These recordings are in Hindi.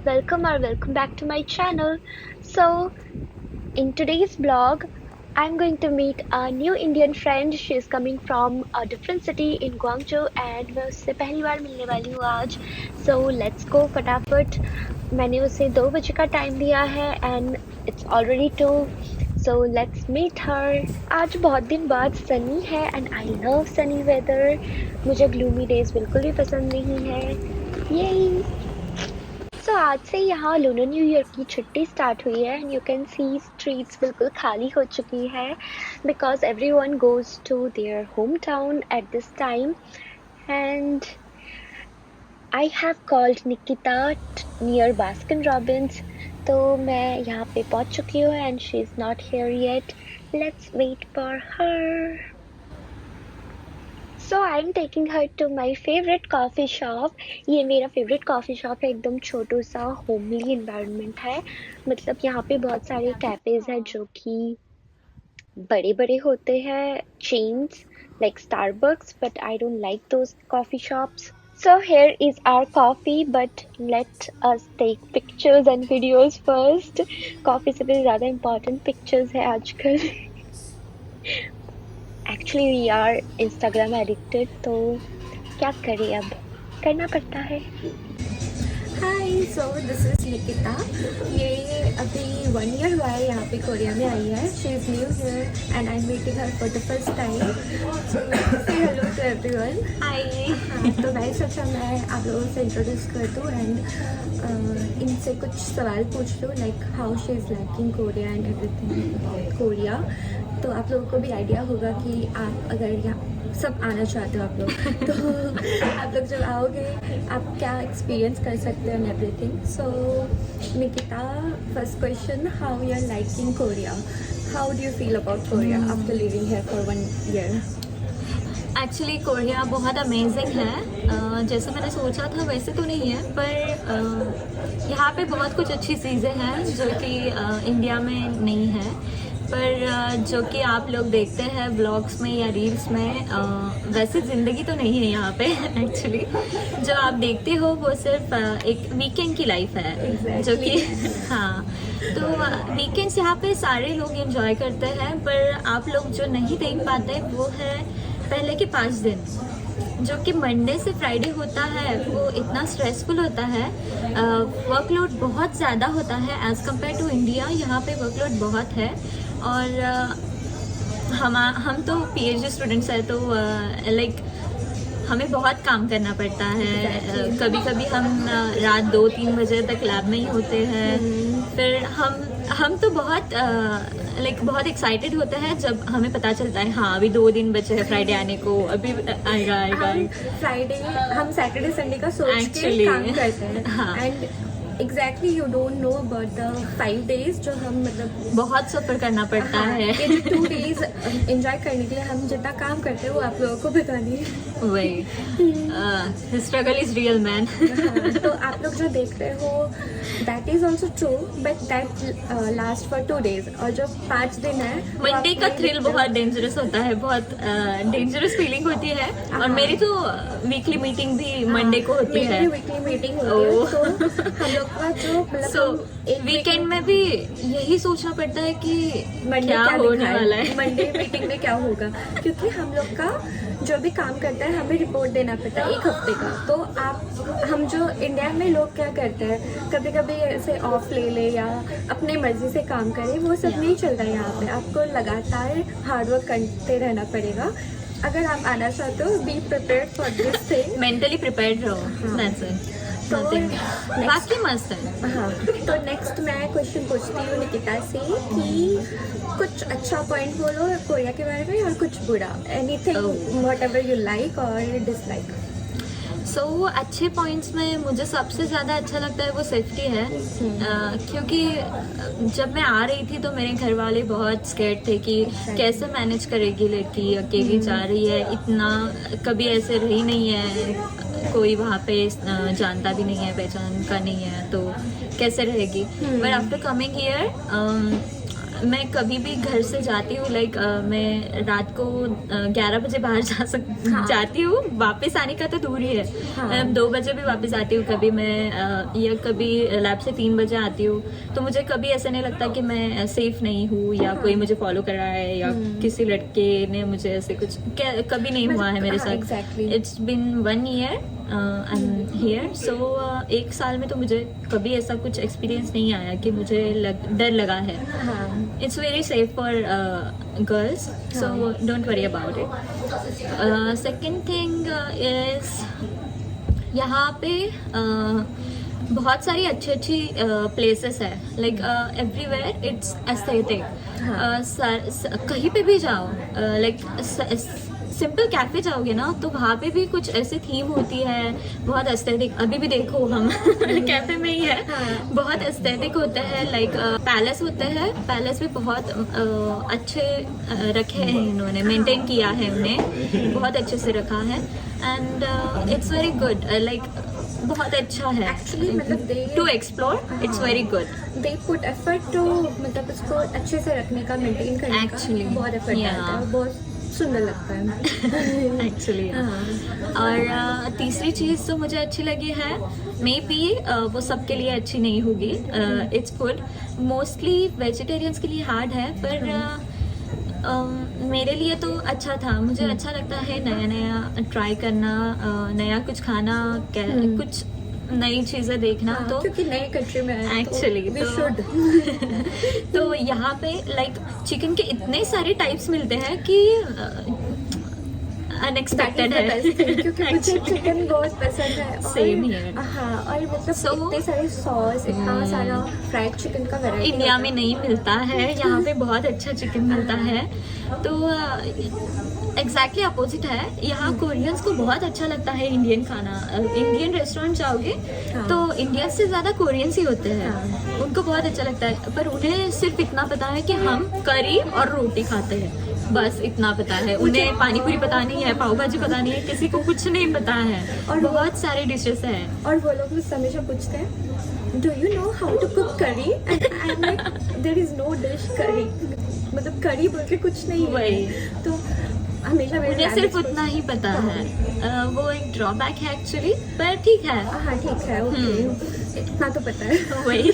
welcome back to my channel. So, in today's vlog, I'm going to meet a new Indian friend. She is coming from a different city in Guangzhou and मैं उससे पहली बार मिलने वाली हूँ आज. So, let's go फटाफट. मैंने उसे 2 बजे का टाइम दिया है and it's already 2. So, let's meet her. आज बहुत दिन बाद सनी है and I love sunny weather. मुझे gloomy days बिल्कुल भी पसंद नहीं है. Yay! सो आज से यहाँ लूनर न्यू ईयर की छुट्टी स्टार्ट हुई है and you can see streets बिल्कुल खाली हो चुकी है because everyone goes to their home town at this time and I have called Nikita near Baskin Robbins. तो मैं यहाँ पे पहुँच चुकी हूँ and she is not here yet. Let's wait for her. So I'm taking her to my favorite coffee shop. ये मेरा favorite coffee shop है. एकदम छोटू सा homely environment है. मतलब यहाँ पे बहुत सारे cafes हैं जो कि बड़े बड़े होते हैं, chains like Starbucks, but I don't like those coffee shops. So here is our coffee, but let us take pictures and videos first. Coffee से भी ज़्यादा important pictures है आजकल. Actually we are Instagram addicted, तो क्या करें, अब करना पड़ता है. Hi, so this is Nikita. ये अभी 1 ईयर हुआ है यहाँ पे कोरिया में आई है. She is new here and I am meeting her for the first time. So say hello to everyone. हाय. तो मैं सोचा मैं आप लोगों से इंट्रोड्यूस कर दूँ एंड इनसे कुछ सवाल पूछ लूँ like how she is liking Korea and everything about Korea. तो आप लोगों को भी आइडिया होगा कि आप अगर यहाँ सब आना चाहते हो आप लोग तो आप लोग जब आओगे आप क्या एक्सपीरियंस कर सकते हो and everything. So Nikita, first question, how you are liking Korea? How do you feel about Korea after living here for 1 year? Actually Korea बहुत अमेजिंग है. जैसे मैंने सोचा था वैसे तो नहीं है, पर यहाँ पे बहुत कुछ अच्छी चीज़ें हैं जो कि इंडिया में नहीं है. पर जो कि आप लोग देखते हैं ब्लॉग्स में या रील्स में, वैसे ज़िंदगी तो नहीं है यहाँ पे. एक्चुअली जो आप देखते हो वो सिर्फ एक वीकेंड की लाइफ है जो कि हाँ. तो वीकेंड्स यहाँ पे सारे लोग एंजॉय करते हैं, पर आप लोग जो नहीं देख पाते वो है पहले के 5 दिन जो कि मंडे से फ्राइडे होता है. वो इतना स्ट्रेसफुल होता है, वर्कलोड बहुत ज़्यादा होता है एज़ कम्पेयर टू इंडिया. यहाँ पे वर्कलोड बहुत है और हम तो पीएचडी स्टूडेंट्स हैं, तो लाइक हमें बहुत काम करना पड़ता है. कभी कभी हम रात 2-3 बजे तक लैब में ही होते हैं. फिर हम तो बहुत बहुत एक्साइटेड होते हैं जब हमें पता चलता है हाँ अभी 2 दिन बचे हैं फ्राइडे आने को, अभी आएगा. फ्राइडे हम सैटरडे संडे का सोच के काम करते हैं. हाँ. And exactly you don't know about the 5 days जो हम मतलब बहुत सफ़र करना पड़ता है. ये जो 2 days एंजॉय करने के लिए हम जितना काम करते हैं वो आप लोगों को पता नहीं है. वही स्ट्रगल इज रियल मैन. तो आप लोग जो देख रहे हो that is also true, but that last for 2 days. और जो 5 दिन है मंडे का थ्रिल बहुत डेंजरस होता है, बहुत डेंजरस फीलिंग होती है. और मेरी तो वीकली मीटिंग भी मंडे को होती है. वीकली मीटिंग होती है. तो हम लोग का जो मतलब वीकेंड में भी यही सोचना पड़ता है कि मंडे क्या होने वाला है, मंडे मीटिंग में क्या होगा, क्योंकि हम लोग का जो भी काम करता है हमें रिपोर्ट देना पड़ता है 1 हफ्ते का. तो हम जो इंडिया में लोग क्या करते हैं, कभी कभी ऐसे ऑफ ले ले या अपने मर्जी से काम करें, वो सब नहीं चलता है यहाँ पे. आपको लगातार हार्डवर्क करते रहना पड़ेगा. अगर आप आना चाहते हो, be prepared for this thing. Mentally prepared रहो. That's it. बाकी मस्त है. हाँ. तो नेक्स्ट मैं क्वेश्चन पूछती हूँ निकिता से कि कुछ अच्छा पॉइंट बोलो कोरिया के बारे में और कुछ बुरा. एनीथिंग व्हाटएवर यू लाइक और डिसलाइक. सो अच्छे पॉइंट्स में मुझे सबसे ज़्यादा अच्छा लगता है वो सेफ्टी है. क्योंकि जब मैं आ रही थी तो मेरे घर वाले बहुत स्कैर्ड थे कि कैसे मैनेज करेगी लड़की, अकेली जा रही है, इतना कभी ऐसे रही नहीं है, कोई वहाँ पे जानता भी नहीं है, पहचान का नहीं है, तो कैसे रहेगी. बट आफ्टर कमिंग हियर मैं कभी भी घर से जाती हूँ लाइक मैं रात को 11 बजे बाहर जाती हूँ, वापस आने का तो दूर ही है। हाँ। मैं 2 बजे भी वापस आती हूँ कभी मैं, या कभी लैब से 3 बजे आती हूँ। तो मुझे कभी ऐसा नहीं लगता कि मैं सेफ नहीं हूँ या कोई मुझे फॉलो कर रहा है या किसी लड़के ने मुझे ऐसे कुछ कभी नहीं हुआ है मेरे साथ। exactly. It's been 1 year I am here, so 1 साल में तो मुझे कभी ऐसा कुछ एक्सपीरियंस नहीं आया कि मुझे डर लगा है। हाँ It's very safe for girls, so don't worry about it. Second thing is यहाँ पे बहुत सारी अच्छी प्लेसेस है, लाइक एवरीवेयर इट्स एस्थेटिक। कहीं पे भी जाओ, लाइक सिंपल कैफे जाओगे ना तो वहाँ पे भी कुछ ऐसे थीम होती है बहुत एस्थेटिक। अभी भी देखो हम कैफे में ही है, बहुत एस्थेटिक होता है। लाइक पैलेस होते हैं, पैलेस भी बहुत अच्छे रखे हैं इन्होंने, मेंटेन किया है उन्हें, बहुत अच्छे से रखा है। And it's very good, like बहुत अच्छा है एक्चुअली मतलब to explore, it's very good. They put effort to मतलब इसको अच्छे से रखने का, मेंटेन करने Actually, का बहुत एफर्ट yeah. डालता है, बहुत सुंदर लगता है एक्चुअली। हाँ। और तीसरी चीज़ तो मुझे अच्छी लगी है, मे बी वो सबके लिए अच्छी नहीं होगी, इट्स गुड, मोस्टली वेजिटेरियंस के लिए हार्ड है, पर मेरे लिए तो अच्छा था। मुझे अच्छा लगता है नया नया ट्राई करना, नया कुछ खाना, कुछ नई चीज़ें देखना। तो क्योंकि नई कंट्री में आए एक्चुअली तो शुड तो यहाँ पे लाइक चिकन के इतने सारे टाइप्स मिलते हैं कि अनएक्सपेक्टेड है। क्योंकि मुझे चिकन बहुत पसंद है। Same here. हाँ, और मतलब So, इतने सारे सॉस, इतना सारा फ्राइड चिकन का वैरायटी इंडिया में नहीं मिलता है, यहाँ पे बहुत अच्छा चिकन मिलता है। तो एग्जैक्टली अपोजिट है, यहाँ कोरियंस को बहुत अच्छा लगता है इंडियन खाना। इंडियन रेस्टोरेंट जाओगे तो इंडियन से ज़्यादा कोरियंस ही होते हैं, उनको बहुत अच्छा लगता है। पर उन्हें सिर्फ इतना पता है कि हम करी और रोटी खाते हैं, बस इतना पता है उन्हें। पानी पूरी पता नहीं है, पाव भाजी पता नहीं है, किसी को कुछ नहीं पता है। और बहुत सारे डिशेस हैं। और वो लोग मुझसे हमेशा पूछते हैं, do you know how to cook curry? And I am like, there is no dish curry, मतलब करी बोल के कुछ नहीं है। वही। तो हमेशा मुझे सिर्फ उतना ही पता है। वो एक ड्रॉबैक है एक्चुअली, पर ठीक है। हाँ ठीक है, ओके, इतना तो पता है। वही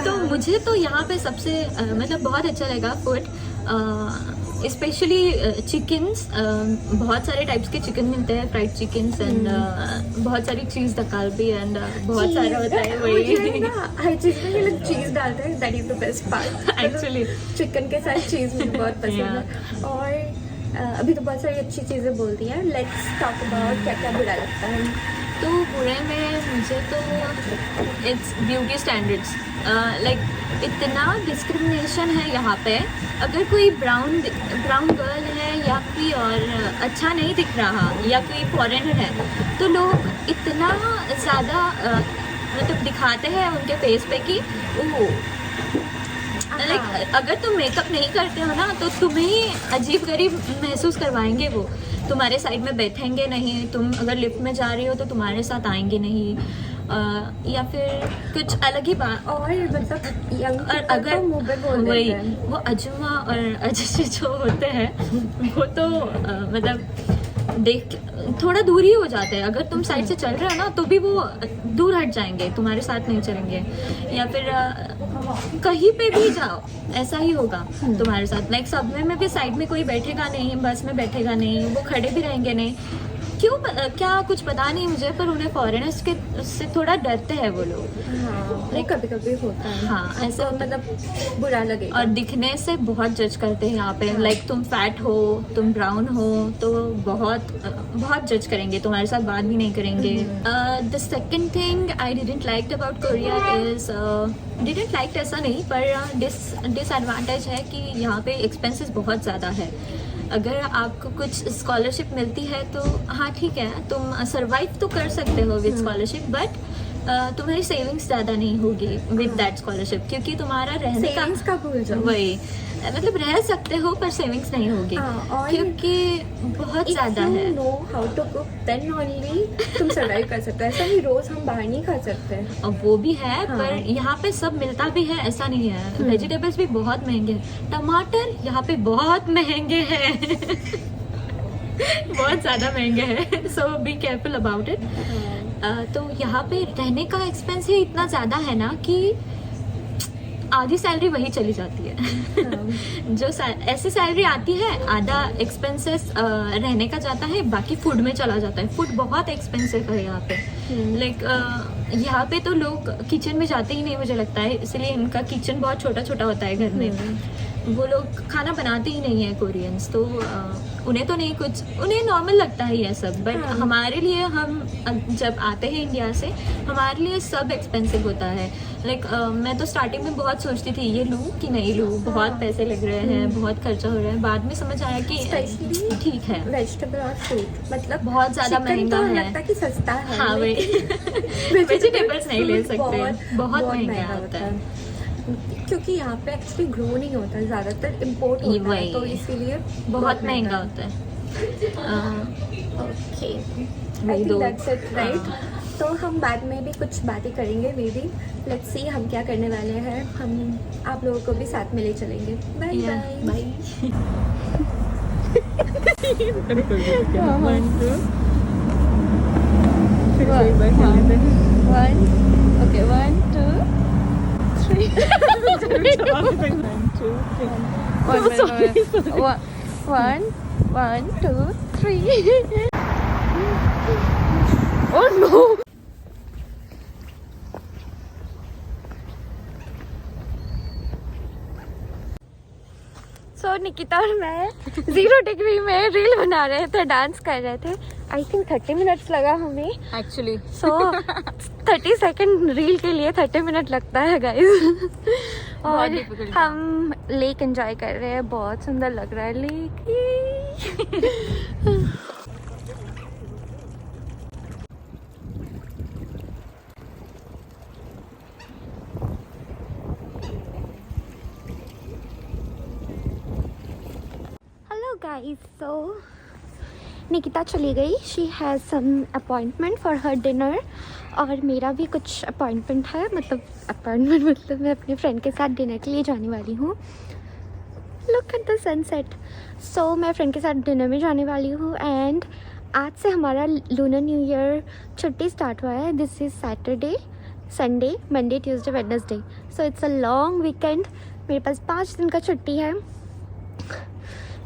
तो मुझे तो यहाँ पे सबसे मतलब बहुत अच्छा लगा फूड, स्पेशली चिकन्स। बहुत सारे टाइप्स के चिकन मिलते हैं, फ्राइड चिकन्स एंड बहुत सारी चीज़ दकालबी एंड बहुत सारा होता है। वही हर चीज में ये लोग चीज डालते हैं, that is the best part Actually. Chicken के साथ चीज मुझे बहुत पसंद है। और अभी तो बहुत सारी अच्छी चीजें बोल दी हैं, लेट्स टॉक अबाउट क्या क्या बुरा लगता है। तो बुरे में मुझे तो इट्स ब्यूटी स्टैंडर्ड्स, लाइक इतना डिस्क्रिमिनेशन है यहाँ पे। अगर कोई ब्राउन गर्ल है या कोई और अच्छा नहीं दिख रहा या कोई फॉरेनर है तो लोग इतना ज़्यादा मतलब दिखाते हैं उनके फेस पे कि लाइक अगर तुम मेकअप नहीं करते हो ना तो तुम्हें अजीब गरीब महसूस करवाएंगे। वो तुम्हारे साइड में बैठेंगे नहीं, तुम अगर लिफ्ट में जा रही हो तो तुम्हारे साथ आएंगे नहीं, या फिर कुछ अलग ही बात। और मतलब और अगर वही वो अजुमा और अजय जो होते हैं वो तो मतलब देख थोड़ा दूर ही हो जाते हैं। अगर तुम साइड से चल रहे हो ना तो भी वो दूर हट जाएंगे, तुम्हारे साथ नहीं चलेंगे। या फिर कहीं पे भी जाओ ऐसा ही होगा तुम्हारे साथ। लाइक सबवे में भी साइड में कोई बैठेगा नहीं, बस में बैठेगा नहीं, वो खड़े भी रहेंगे नहीं। क्यों क्या कुछ पता नहीं मुझे, पर उन्हें फॉरेनर्स के से थोड़ा डरते हैं वो लोग। हाँ, कभी कभी होता है। हाँ ऐसे मतलब बुरा लगे। और दिखने से बहुत जज करते हैं यहाँ पे। लाइक तुम फैट हो, तुम ब्राउन हो तो बहुत जज करेंगे, तुम्हारे साथ बात भी नहीं करेंगे। The second thing I didn't like about Korea is, didn't like ऐसा नहीं, पर डिसएडवांटेज है कि यहाँ पे एक्सपेंसेस बहुत ज़्यादा है। अगर आपको कुछ स्कॉलरशिप मिलती है तो हाँ ठीक है, तुम सरवाइव तो कर सकते हो विद स्कॉलरशिप, बट तुम्हारी सेविंग्स ज़्यादा नहीं होगी विद दैट स्कॉलरशिप, क्योंकि तुम्हारा रहने का सेविंग्स का भूल जाओ। वही मतलब रह सकते हो पर सेविंग्स नहीं होगी, और क्योंकि बहुत ज़्यादा है। Know how to cook then only तुम सर्वाइव कर सकते हो। ऐसा नहीं रोज हम बाहर नहीं खा सकते। और वो भी है हाँ। पर यहाँ पे सब मिलता भी है, ऐसा नहीं है। वेजिटेबल्स भी बहुत महंगे हैं, टमाटर यहाँ पे बहुत महंगे हैं बहुत ज़्यादा महंगे हैं, सो बी केयरफुल अबाउट इट। तो यहाँ पे रहने का एक्सपेंस ही इतना ज़्यादा है ना कि आधी सैलरी वही चली जाती है जो ऐसी सैलरी आती है आधा एक्सपेंसेस रहने का जाता है, बाकी फूड में चला जाता है। फूड बहुत एक्सपेंसिव है यहाँ पे। लाइक यहाँ पे तो लोग किचन में जाते ही नहीं मुझे लगता है, इसलिए इनका किचन बहुत छोटा छोटा होता है घर में। वो लोग खाना बनाते ही नहीं है कोरियंस, तो उन्हें तो नहीं कुछ, उन्हें नॉर्मल लगता है ये सब। बट हमारे लिए, हम जब आते हैं इंडिया से, हमारे लिए सब एक्सपेंसिव होता है। लाइक मैं तो स्टार्टिंग में बहुत सोचती थी ये लूँ कि नहीं लूँ, बहुत पैसे लग रहे हैं, बहुत खर्चा हो रहा है। बाद में समझ आया कि ठीक है। वेजिटेबल और फ्रूट मतलब बहुत ज़्यादा महंगा है, लगता कि सस्ता है। हाँ वही वेजिटेबल्स नहीं ले सकते, बहुत महंगा होता है क्योंकि यहाँ पे एक्चुअली ग्रो नहीं होता, ज़्यादातर इम्पोर्ट होता है, तो इसीलिए बहुत महंगा होता है। ओके, वही दो। That's it, right. तो हम बाद में भी कुछ बातें करेंगे, मे बी लेट्स सी हम क्या करने वाले हैं। हम आप लोगों को भी साथ में ले चलेंगे। Bye bye. Okay, 1, 2, 3. One, two, three. Oh no! So Nikita और मैं 0 डिग्री में रील बना रहे थे, डांस कर रहे थे। आई थिंक 30 मिनट्स लगा हमें एक्चुअली। सो 30 सेकेंड रील के लिए 30 मिनट लगता है गाइस। और हम लेक एंजॉय कर रहे हैं, बहुत सुंदर लग रहा है lake. Hello guys, so Nikita चली गई, she has some appointment for her dinner, और मेरा भी कुछ अपॉइंटमेंट है। मतलब मैं अपने फ्रेंड के साथ डिनर के लिए जाने वाली हूँ। Look at the sunset. So मैं फ्रेंड के साथ डिनर में जाने वाली हूँ। एंड आज से हमारा लूनर न्यू ईयर छुट्टी स्टार्ट हुआ है। This is Saturday, Sunday, Monday, Tuesday, Wednesday. So it's a long weekend. मेरे पास 5 दिन का छुट्टी है।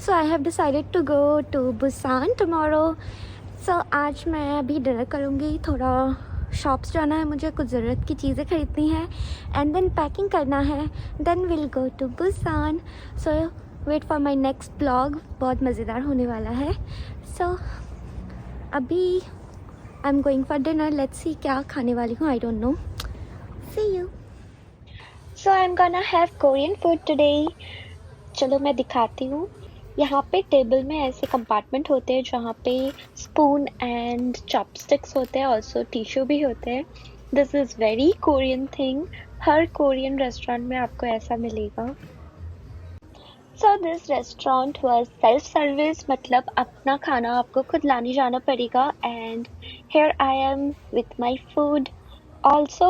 So I have decided to go to Busan tomorrow. So आज मैं अभी डिनर करूँगी, थोड़ा शॉप्स जाना है मुझे, कुछ ज़रूरत की चीज़ें खरीदनी है, एंड देन पैकिंग करना है, then will go to Busan. So wait for my next blog, बहुत मज़ेदार होने वाला है। सो अभी I am going for dinner, let's see क्या खाने वाली हूँ, I don't know. See you. So I am gonna have Korean food today. चलो मैं दिखाती हूँ। यहाँ पे टेबल में ऐसे कंपार्टमेंट होते हैं जहाँ पे स्पून एंड चॉपस्टिक्स होते हैं, ऑल्सो टिश्यू भी होते हैं। This is very Korean thing, her Korean restaurant में आपको ऐसा मिलेगा। So this restaurant was self service, मतलब अपना खाना आपको खुद लाने जाना पड़ेगा। And here I am with my food. Also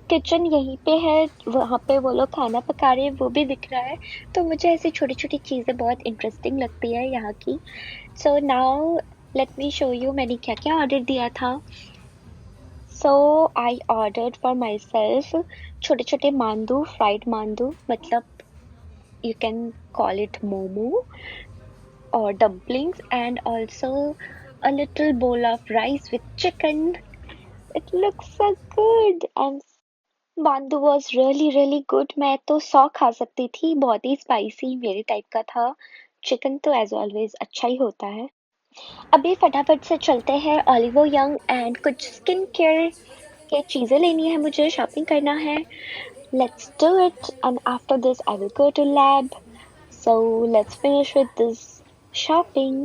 kitchen यहीं पे है, वहाँ पे वो लोग खाना पका रहे हैं, वो भी दिख रहा है। तो मुझे ऐसी छोटी छोटी चीज़ें बहुत इंटरेस्टिंग लगती है यहाँ की। So now let me show you मैंने क्या क्या ऑर्डर दिया था। So I ordered for myself छोटे छोटे मांदू, फ्राइड मांदू, मतलब you can call it momo or dumplings, and also a little bowl of rice with chicken. It looks so good, and mandu was really good. मैं तो 100 खा सकती थी, बहुत ही स्पाइसी मेरे टाइप का था। चिकन तो एज ऑलवेज अच्छा ही होता है। अभी फटाफट से चलते हैं ओलिवो यंग, एंड कुछ स्किन केयर के चीज़ें लेनी है मुझे, शॉपिंग करना है। Let's do it, and after this I will go to lab. So let's finish with this shopping.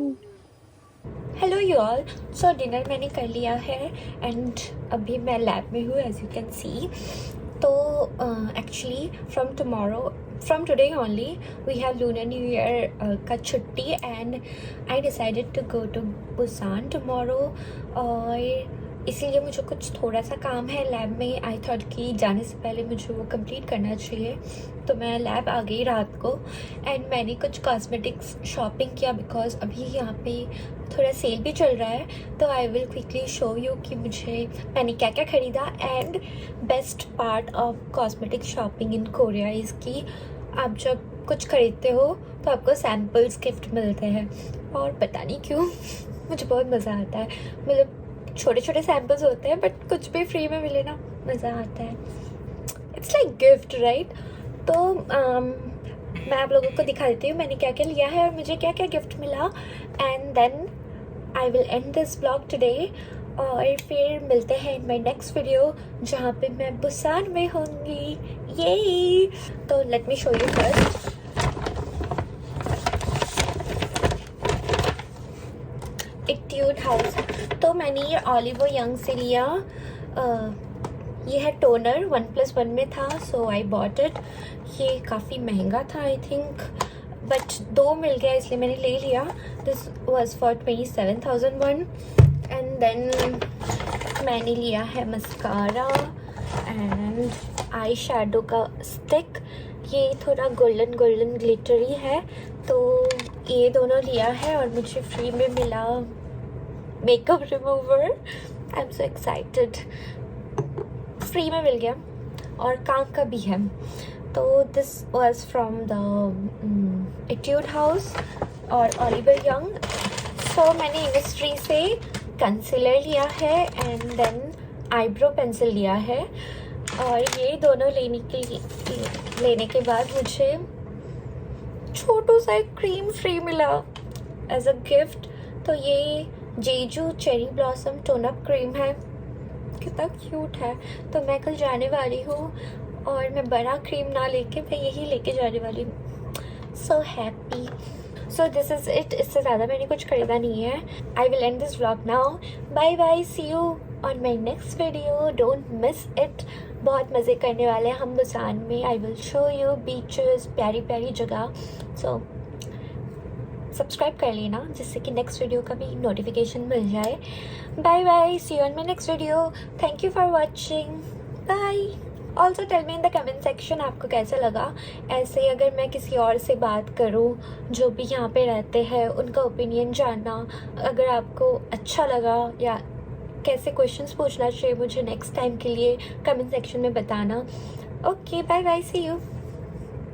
Hello you all. So dinner मैंने कर लिया है एंड अभी मैं लैब में हूँ एज यू कैन सी। तो actually from today only we have lunar new year का छुट्टी and I decided to go to Busan tomorrow. और इसीलिए मुझे कुछ थोड़ा सा काम है लैब में। आई थॉट कि जाने से पहले मुझे वो कंप्लीट करना चाहिए, तो मैं लैब आ गई रात को एंड मैंने कुछ कॉस्मेटिक्स शॉपिंग किया बिकॉज अभी यहाँ पे थोड़ा सेल भी चल रहा है। तो I will quickly show you कि मैंने क्या क्या ख़रीदा। And best part of cosmetic shopping in Korea is कि आप जब कुछ खरीदते हो तो आपको सैम्पल्स गिफ्ट मिलते हैं, और पता नहीं क्यों मुझे बहुत मज़ा आता है। मतलब छोटे छोटे सैम्पल्स होते हैं बट कुछ भी फ्री में मिले ना, मज़ा आता है। It's like gift right. तो मैं आप लोगों को दिखा देती हूँ मैंने क्या क्या लिया है और मुझे क्या क्या गिफ्ट मिला। And then I will end this blog today, और फिर मिलते हैं इन माई नेक्स्ट वीडियो जहाँ पे मैं बुसान में होंगी। ये तो let me show you first. Etude House. तो मैंने ये ऑलिव यंग से लिया। ये है टोनर, 1+1 में था, सो आई बॉट इट। ये काफ़ी महंगा था आई थिंक, बट 2 मिल गया इसलिए मैंने ले लिया। This was for 27,000 one. And then मैंने लिया है मस्कारा एंड आई शेडो का स्टिक। ये थोड़ा गोल्डन गोल्डन ग्लिटरी है, तो ये दोनों लिया है। और मुझे फ्री में मिला makeup remover. I am so excited, free में मिल गया और काम का भी है। तो this was from the Etude House और ऑलिवर यंग। सो मैंने इनिस्ट्री से कंसीलर लिया है एंड देन आईब्रो पेंसिल लिया है। और ये दोनों लेने के बाद मुझे छोटू सा एक क्रीम फ्री मिला एज अ गिफ्ट। तो ये Jeju cherry blossom tone up cream है, कितना क्यूट है। तो मैं कल जाने वाली हूँ और मैं बड़ा क्रीम ना लेके मैं यही लेके जाने वाली हूँ। So happy. So this is it. इससे ज़्यादा मैंने कुछ खरीदा नहीं है। I will end this vlog now. Bye bye, see you on my next video, don't miss it. बहुत मज़े करने वाले हैं हम बुसान में। I will show you beaches, प्यारी प्यारी जगह। सो सब्सक्राइब कर लेना जिससे कि नेक्स्ट वीडियो का भी नोटिफिकेशन मिल जाए। Bye bye, see you on my next video. Thank you for watching, bye. Also tell me in the comment section आपको कैसा लगा। ऐसे ही अगर मैं किसी और से बात करूं जो भी यहाँ पे रहते हैं, उनका ओपिनियन जानना, अगर आपको अच्छा लगा या कैसे क्वेश्चंस पूछना चाहिए मुझे नेक्स्ट टाइम के लिए, कमेंट सेक्शन में बताना। Okay, bye bye, see you.